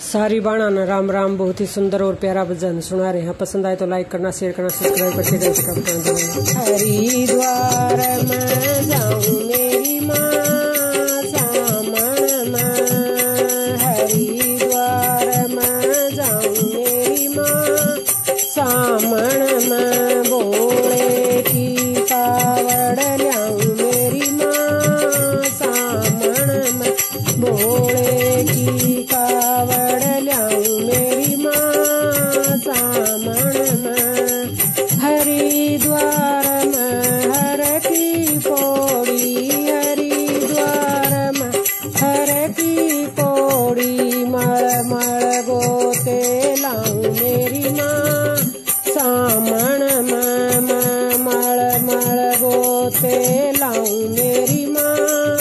सारी बाणा न राम राम। बहुत ही सुंदर और प्यारा भजन सुना रहे हैं। पसंद आए तो लाइक करना, शेयर करना, सब्सक्राइब करके हरिद्वार में जाऊं मेरी माँ सामण में, हरिद्वार में जाऊं मेरी माँ सामण में, भोले की कावड़ ल्याऊं मेरी माँ सामण में, भोले की कावड़ ल्याऊं मेरी माँ सामण में, हरिद्वार में हर की पौड़ी, हरिद्वार में हर की पौड़ी, मळ मळ गोते लाऊं मेरी माँ सामण में, मळ मळ गोते लाऊं मेरी माँ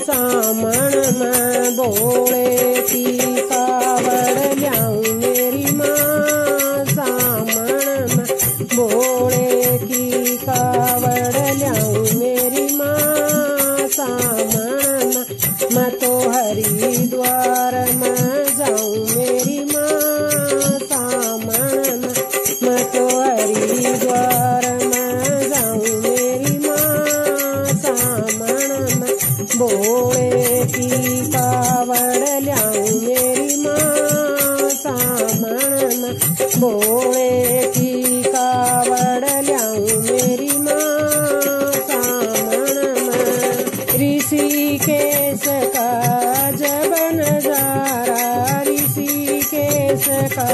सामण में, भोले की कावड़ ल्याऊं मेरी माँ सामण में, भोले की कावड़ ल्याऊं मेरी माँ सामण में, मैं तो हरिद्वार में जाऊं मेरी माँ सामण में, मैं तो हरिद्वार में जाऊं मेरी माँ सामण में, भोले की कावड़ ल्याऊं मेरी माँ सामण में, भोले की कावड़ ल्याऊं मेरी माँ सामण में, ऋषिकेश का जब नजारा, ऋषिकेश का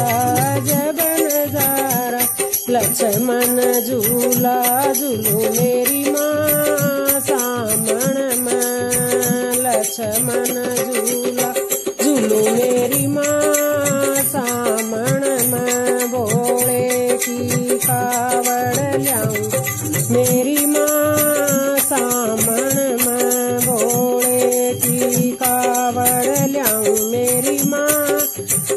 जब नजारा, लक्ष्मण झूला झूलो मेरी माँ सामण में, लक्ष्मण झूला झूलो मेरी माँ सामण में, भोले की कावड़ ल्याऊं मेरी माँ सामण में, भोले की कावड़ ल्याऊं मेरी माँ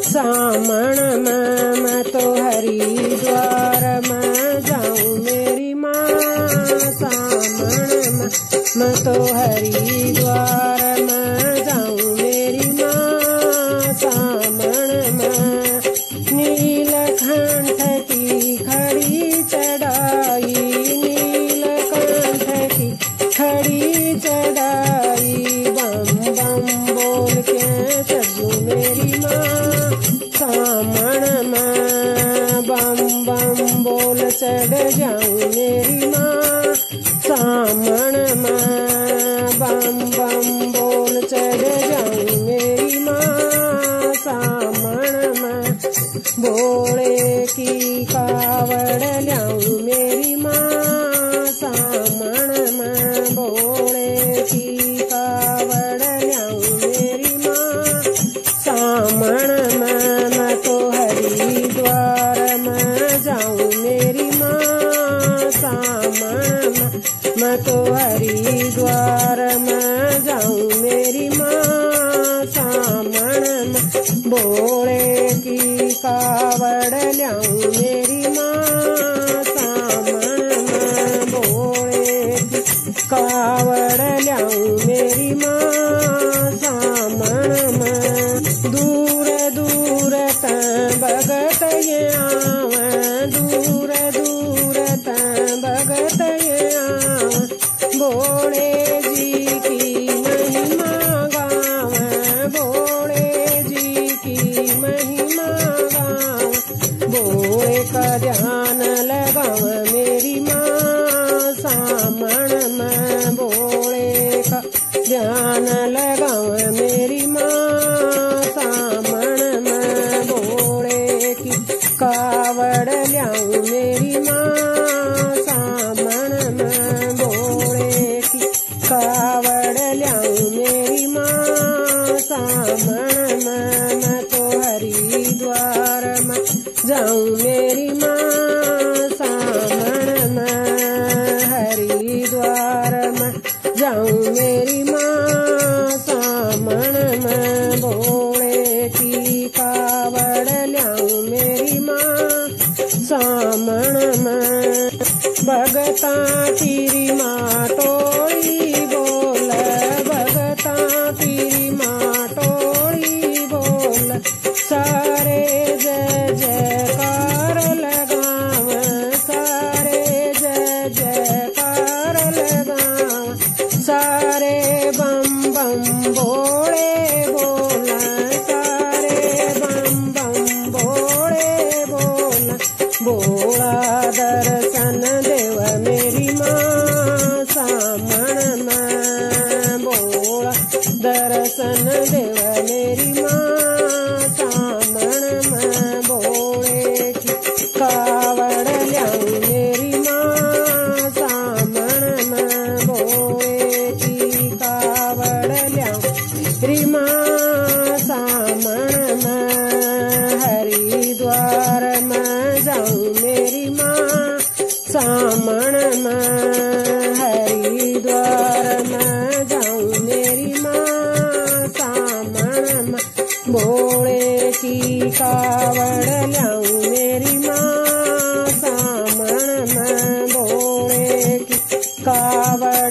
सामण में, मैं तो हरिद्वार में जाऊं मेरी माँ सामण में, मैं तो हरिद्वार में जाऊं मेरी माँ सामण में, नीलकंठ की खड़ी चढ़ाई, नीलकंठ की खड़ी चढ़ाई, बम बम बोल के चलूं मेरी माँ सामण में, बम बम बोल चढ़ जाऊं मेरी माँ सामण में, बम बम बोल चढ़ जाऊं मेरी माँ सामण में, भोले की कावड़ ल्याऊं मेरी माँ सामण में, भोले की कावड़ ल्याऊं मेरी माँ सामण में, मैं तो हरिद्वार में जाऊं मेरी माँ सामण में, मैं तो हरिद्वार में जाऊं मेरी माँ सामण में, भोले की कावड़ ल्याऊं मेरी माँ सामण में, भोले की कावड़ ल्याऊं मेरी माँ सामण में, दूर दूर तक भगत ये आवें, दूर दूर तक भगत ये आवें, भोले जी की महिमा गावें, भोले जी की महिमा गावें, भोले का ध्यान लगावें मेरी माँ सामण में, भोले का ध्यान लगावें मेरी माँ सामण में, भोले की कावड़ ल्याऊं मेरी माँ सामण में, भोले की कावड़ ल्याऊं मेरी माँ सामण में, मैं तो हरिद्वार में जाऊं मेरी माँ सामण में, हरिद्वार में जाऊं मेरी माँ सामण में, भोले की कावड़ ल्याऊं मेरी माँ सामण में, भगता तेरी माँ टोली बोल, भगता तेरी माँ टोली बोल, सारे जय जयकार लगाव, सारे जय जयकार लगाव, सारे बम बम बोले बोला, सारे बम बम बोले बोला, बोला दर्शन देव मेरी माँ सामण में, बोला दर्शन देव मेरी माँ सामण में, बोले की कावड़ ल्याऊं मेरी माँ सामण में, बोले की कावड़ ल्याऊं मेरी माँ सामण में, हरिद्वार में जाऊं मेरी माँ सामण में, हरिद्वार में जाऊं मेरी माँ सामण में, भोले की कावड़ ल्याऊं मेरी माँ सामण में, भोले की कावड़